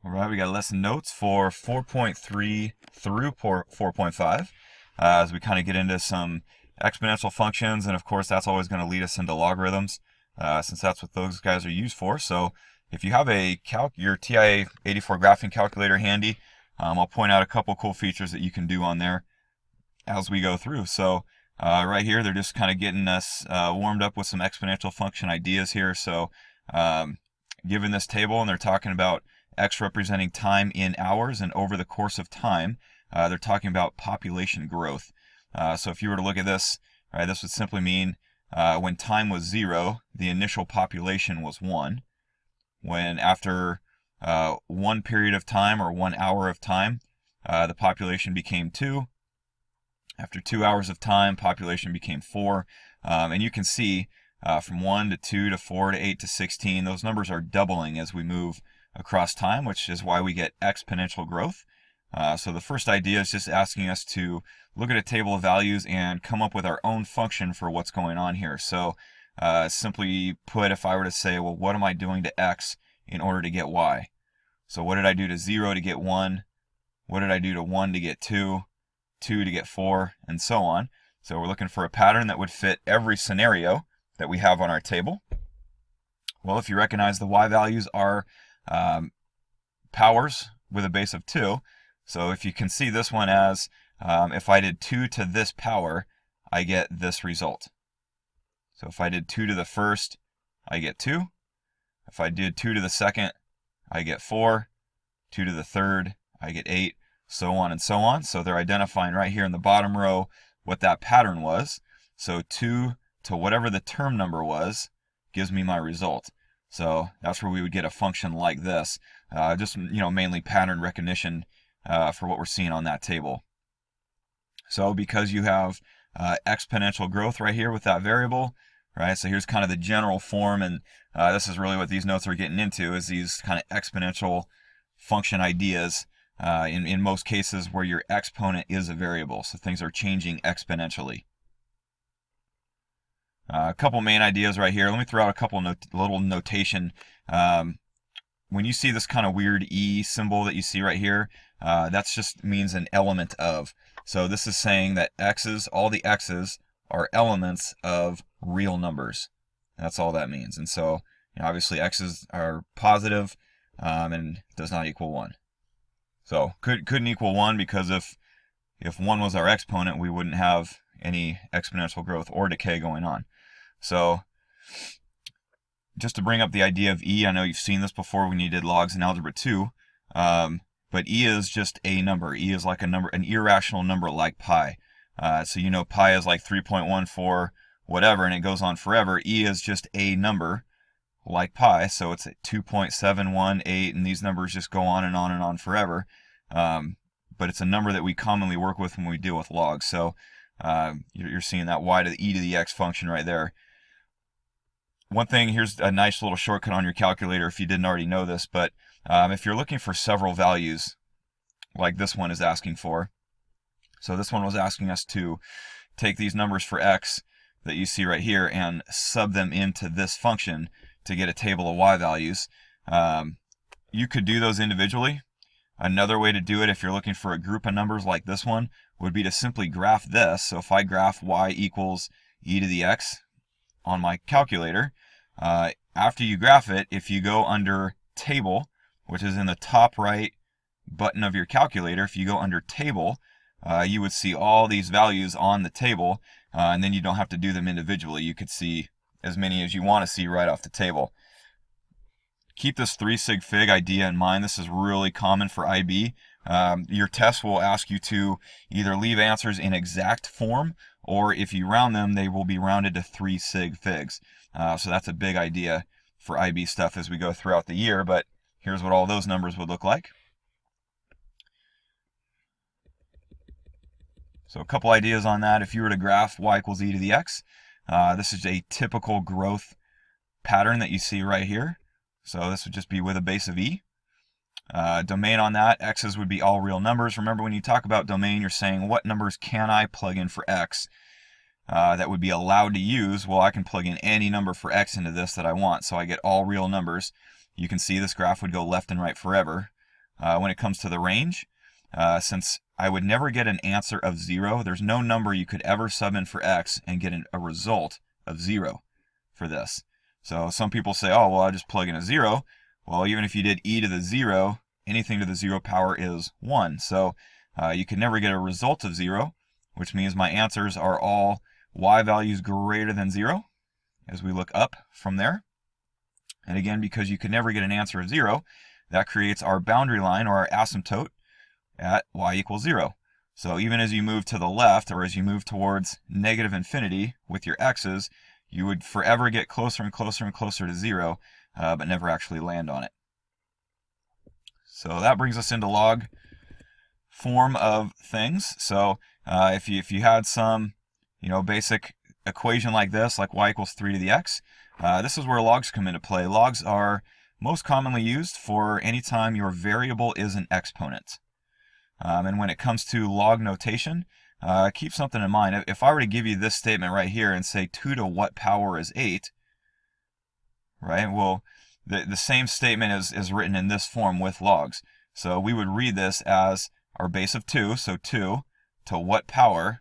All right, we got lesson notes for 4.3 through 4.5 as we kind of get into some exponential functions, and of course that's always going to lead us into logarithms since that's what those guys are used for. So if you have your TI-84 graphing calculator handy, I'll point out a couple cool features that you can do on there as we go through. So right here they're just kind of getting us warmed up with some exponential function ideas here. So given this table, and they're talking about x representing time in hours, and over the course of time, they're talking about population growth. So if you were to look at this, right, this would simply mean when time was 0, the initial population was 1. When after 1 period of time or 1 hour of time, the population became 2. After 2 hours of time, population became 4. And you can see from 1 to 2 to 4 to 8 to 16, those numbers are doubling as we move across time, which is why we get exponential growth. So the first idea is just asking us to look at a table of values and come up with our own function for what's going on here. So simply put, if I were to say, well, what am I doing to x in order to get y? So what did I do to 0 to get 1? What did I do to 1 to get 2? 2 to get 4, and so on. So we're looking for a pattern that would fit every scenario that we have on our table. Well, if you recognize the y values are powers with a base of 2. So if you can see this one as if I did 2 to this power, I get this result. So if I did 2 to the first, I get 2. If I did 2 to the second, I get 4. 2 to the third, I get 8, so on and so on. So they're identifying right here in the bottom row what that pattern was. So 2 to whatever the term number was gives me my result. So that's where we would get a function like this. Just mainly pattern recognition for what we're seeing on that table. So because you have exponential growth right here with that variable, right? So here's kind of the general form, and this is really what these notes are getting into, is these kind of exponential function ideas in most cases where your exponent is a variable. So things are changing exponentially. A couple main ideas right here. Let me throw out a couple little notation. When you see this kind of weird E symbol that you see right here, that just means an element of. So this is saying that all the x's are elements of real numbers. That's all that means. And so obviously x's are positive and does not equal 1. So couldn't equal 1 because if 1 was our exponent, we wouldn't have any exponential growth or decay going on. So just to bring up the idea of E, I know you've seen this before when you did logs in Algebra 2, but E is just a number. E is like a number, an irrational number like pi. So pi is like 3.14 whatever, and it goes on forever. E is just a number like pi, so it's at 2.718, and these numbers just go on and on and on forever. But it's a number that we commonly work with when we deal with logs. So you're seeing that y to the e to the x function right there. One thing, here's a nice little shortcut on your calculator if you didn't already know this, but if you're looking for several values, like this one is asking for, so this one was asking us to take these numbers for x that you see right here and sub them into this function to get a table of y values. You could do those individually. Another way to do it, if you're looking for a group of numbers like this one, would be to simply graph this. So if I graph y equals e to the x on my calculator, after you graph it, if you go under table, which is in the top right button of your calculator, if you go under table, you would see all these values on the table, and then you don't have to do them individually. You could see as many as you want to see right off the table. Keep this 3 sig fig idea in mind. This is really common for IB. Your test will ask you to either leave answers in exact form, or if you round them, they will be rounded to 3 sig figs. So that's a big idea for IB stuff as we go throughout the year, but here's what all those numbers would look like. So a couple ideas on that. If you were to graph y equals e to the x, this is a typical growth pattern that you see right here. So this would just be with a base of e. Domain on that, x's would be all real numbers. Remember, when you talk about domain, you're saying what numbers can I plug in for x that would be allowed to use. Well, I can plug in any number for x into this that I want, so I get all real numbers. You can see this graph would go left and right forever. when it comes to the range, since I would never get an answer of 0. There's no number you could ever sub in for x and get a result of 0 for this. So some people say, oh, well, I'll just plug in a 0. Well, even if you did e to the 0, anything to the 0 power is 1. So you could never get a result of 0, which means my answers are all y values greater than 0 as we look up from there. And again, because you could never get an answer of 0, that creates our boundary line or our asymptote at y equals 0. So even as you move to the left, or as you move towards negative infinity with your x's, you would forever get closer and closer and closer to 0, but never actually land on it. So that brings us into log form of things. So if you had some basic equation like this, like y equals 3 to the x, this is where logs come into play. Logs are most commonly used for any time your variable is an exponent. And when it comes to log notation, keep something in mind. If I were to give you this statement right here and say 2 to what power is 8, right? Well, the same statement is written in this form with logs. So we would read this as our base of 2, so 2 to what power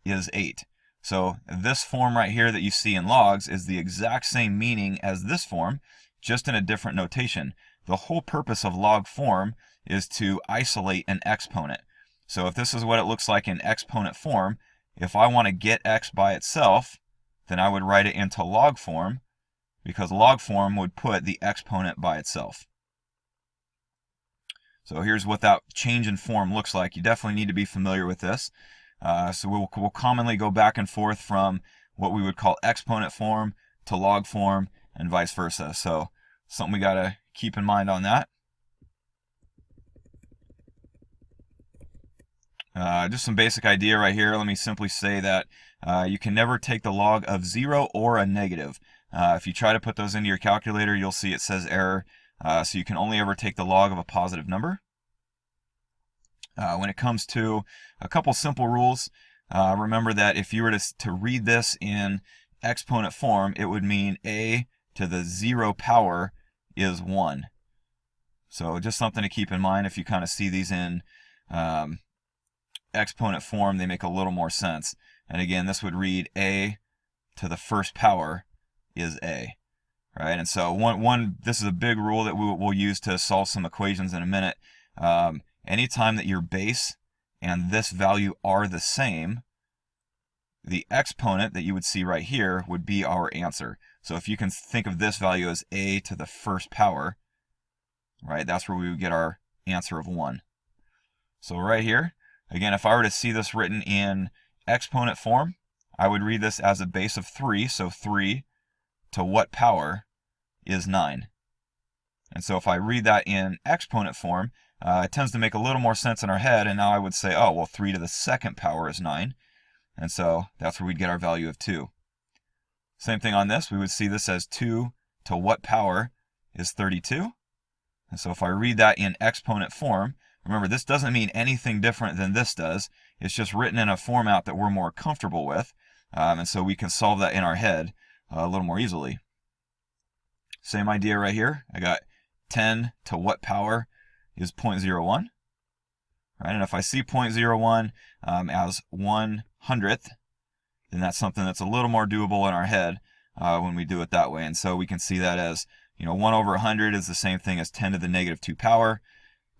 is 8. So this form right here that you see in logs is the exact same meaning as this form, just in a different notation. The whole purpose of log form is to isolate an exponent. So if this is what it looks like in exponent form, if I want to get x by itself, then I would write it into log form, because log form would put the exponent by itself. So here's what that change in form looks like. You definitely need to be familiar with this. So we'll commonly go back and forth from what we would call exponent form to log form and vice versa. So something we got to keep in mind on that. Just some basic idea right here. Let me simply say that you can never take the log of 0 or a negative. If you try to put those into your calculator, you'll see it says error. So you can only ever take the log of a positive number. When it comes to a couple simple rules, remember that if you were to read this in exponent form, it would mean a to the 0 power is 1. So just something to keep in mind. If you kind of see these in exponent form, they make a little more sense. And again, this would read a to the first power is a. Right? And so this is a big rule that we'll use to solve some equations in a minute. Anytime that your base and this value are the same, the exponent that you would see right here would be our answer. So if you can think of this value as a to the first power, right, that's where we would get our answer of 1. So right here, again, if I were to see this written in exponent form, I would read this as a base of 3, so 3 to what power is 9. And so if I read that in exponent form, it tends to make a little more sense in our head, and now I would say, oh, well, 3 to the second power is 9. And so that's where we'd get our value of 2. Same thing on this. We would see this as 2 to what power is 32. And so if I read that in exponent form, remember, this doesn't mean anything different than this does. It's just written in a format that we're more comfortable with. And so we can solve that in our head a little more easily. Same idea right here. I got 10 to what power is 0.01. Right? And if I see 0.01 as 1/100th, then that's something that's a little more doable in our head when we do it that way. And so we can see that as, 1 over 100 is the same thing as 10 to the negative 2 power.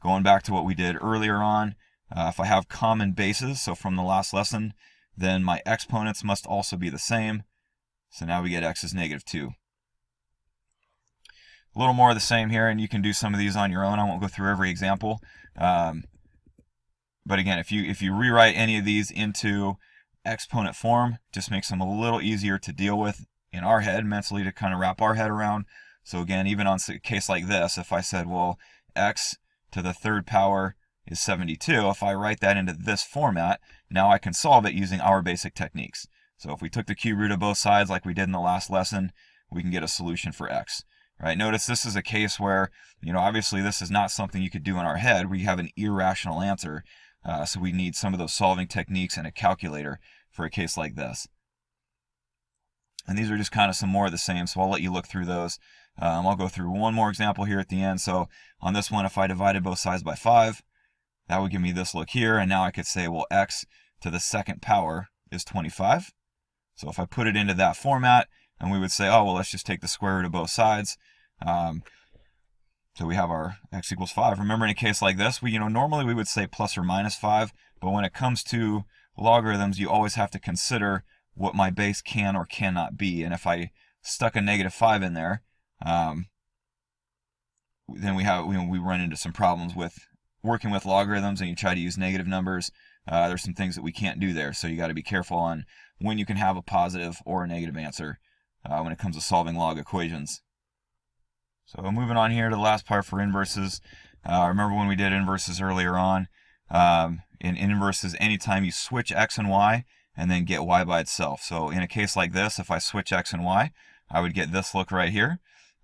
Going back to what we did earlier on, if I have common bases, so from the last lesson, then my exponents must also be the same. So now we get x is negative 2. A little more of the same here, and you can do some of these on your own. I won't go through every example. But again, if you rewrite any of these into exponent form, just makes them a little easier to deal with in our head, mentally, to kind of wrap our head around. So again, even on a case like this, if I said, well, x to the third power is 72, if I write that into this format, now I can solve it using our basic techniques. So if we took the cube root of both sides like we did in the last lesson, we can get a solution for x. Right? Notice this is a case where, obviously this is not something you could do in our head. We have an irrational answer, so we need some of those solving techniques and a calculator for a case like this. And these are just kind of some more of the same, so I'll let you look through those I'll go through one more example here at the end. So on this one, if I divided both sides by 5, that would give me this look here. And now I could say, well, x to the second power is 25. So if I put it into that format, and we would say, oh, well, let's just take the square root of both sides. So we have our x equals 5. Remember, in a case like this, normally we would say plus or minus 5, but when it comes to logarithms, you always have to consider what my base can or cannot be. And if I stuck a -5 in there, then we run into some problems with working with logarithms, and you try to use negative numbers. There's some things that we can't do there, so you got to be careful on when you can have a positive or a negative answer when it comes to solving log equations. So moving on here to the last part for inverses. Remember when we did inverses earlier on? In inverses, anytime you switch x and y and then get y by itself. So in a case like this, if I switch x and y, I would get this look right here.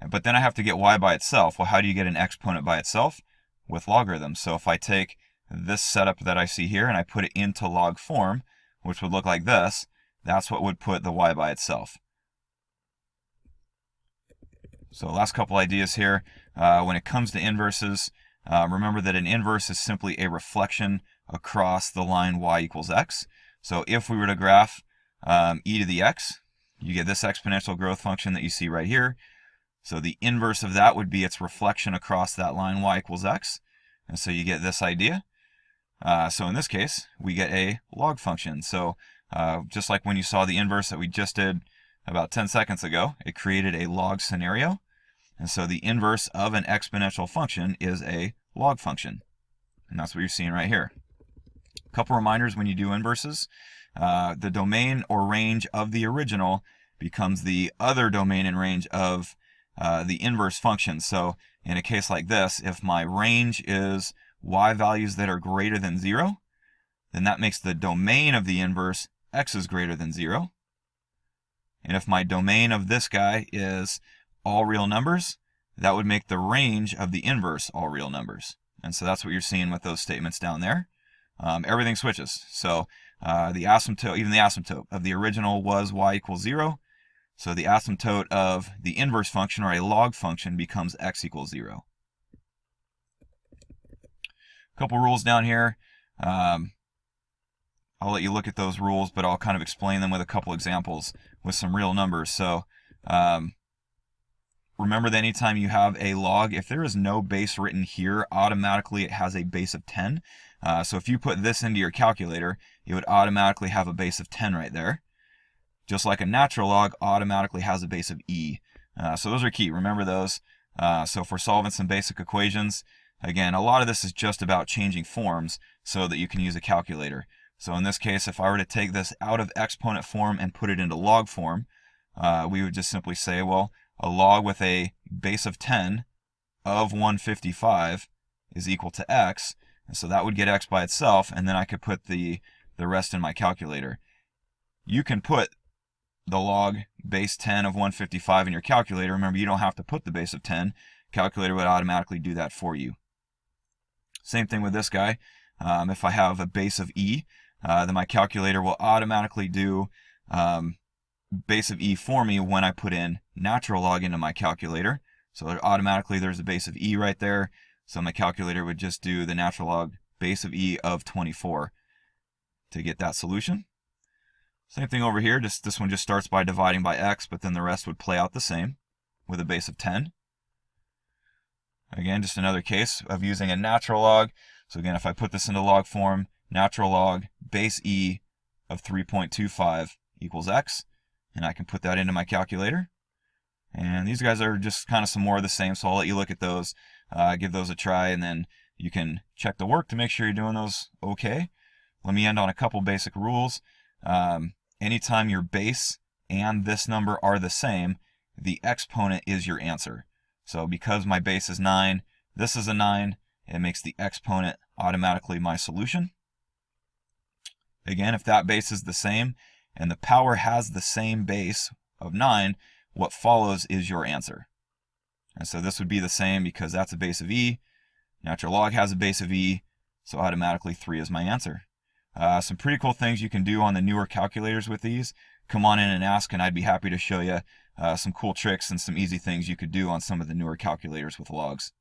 But then I have to get y by itself. Well, how do you get an exponent by itself? With logarithms. So if I take this setup that I see here and I put it into log form, which would look like this, that's what would put the y by itself. So last couple ideas here. When it comes to inverses, remember that an inverse is simply a reflection across the line y equals x. So if we were to graph e to the x, you get this exponential growth function that you see right here. So the inverse of that would be its reflection across that line y equals x. And so you get this idea. So in this case, we get a log function. So just like when you saw the inverse that we just did about 10 seconds ago, it created a log scenario. And so the inverse of an exponential function is a log function. And that's what you're seeing right here. A couple reminders when you do inverses. The domain or range of the original becomes the other domain and range of the inverse function. So in a case like this, if my range is y values that are greater than 0, then that makes the domain of the inverse x is greater than 0. And if my domain of this guy is all real numbers, that would make the range of the inverse all real numbers. And so that's what you're seeing with those statements down there. Everything switches. So the asymptote, even the asymptote of the original was y equals 0. So the asymptote of the inverse function, or a log function, becomes x equals 0. A couple rules down here. I'll let you look at those rules, but I'll kind of explain them with a couple examples with some real numbers. So remember that anytime you have a log, if there is no base written here, automatically it has a base of 10. So if you put this into your calculator, it would automatically have a base of 10 right there. Just like a natural log automatically has a base of e. So those are key. Remember those. So if we're solving some basic equations, again, a lot of this is just about changing forms so that you can use a calculator. So in this case, if I were to take this out of exponent form and put it into log form, we would just simply say, well, a log with a base of 10 of 155 is equal to x. And so that would get x by itself, and then I could put the rest in my calculator. You can put the log base 10 of 155 in your calculator. Remember, you don't have to put the base of 10. Calculator would automatically do that for you. Same thing with this guy. If I have a base of e, then my calculator will automatically do base of e for me when I put in natural log into my calculator. So automatically there's a base of e right there. So my calculator would just do the natural log base of e of 24 to get that solution. Same thing over here. This one just starts by dividing by x, but then the rest would play out the same with a base of 10. Again, just another case of using a natural log. So again, if I put this into log form, natural log base e of 3.25 equals x, and I can put that into my calculator. And these guys are just kind of some more of the same, so I'll let you look at those, give those a try, and then you can check the work to make sure you're doing those okay. Let me end on a couple basic rules. Anytime your base and this number are the same, the exponent is your answer. So because my base is 9, this is a 9, it makes the exponent automatically my solution. Again, if that base is the same and the power has the same base of 9, what follows is your answer. And so this would be the same because that's a base of e. Natural log has a base of e, so automatically 3 is my answer. Some pretty cool things you can do on the newer calculators with these. come on in and ask, and I'd be happy to show you some cool tricks and some easy things you could do on some of the newer calculators with logs.